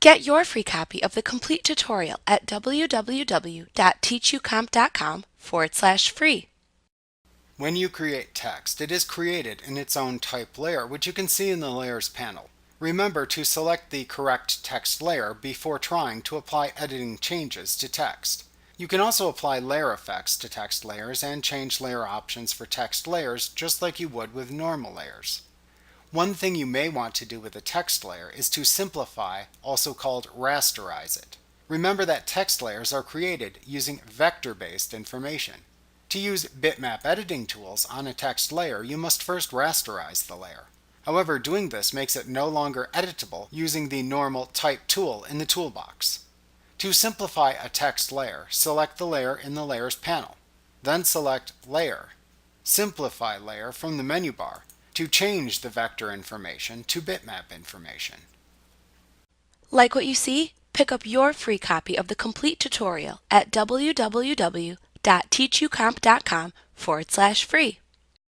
Get your free copy of the complete tutorial at www.teachucomp.com/free. When you create text, it is created in its own type layer, which you can see in the Layers panel. Remember to select the correct text layer before trying to apply editing changes to text. You can also apply layer effects to text layers and change layer options for text layers just like you would with normal layers. One thing you may want to do with a text layer is to simplify, also called rasterize it. Remember that text layers are created using vector-based information. To use bitmap editing tools on a text layer, you must first rasterize the layer. However, doing this makes it no longer editable using the normal Type tool in the toolbox. To simplify a text layer, select the layer in the Layers panel. Then select Layer. Simplify Layer from the menu bar to change the vector information to bitmap information. Like what you see? Pick up your free copy of the complete tutorial at www.teachucomp.com/free.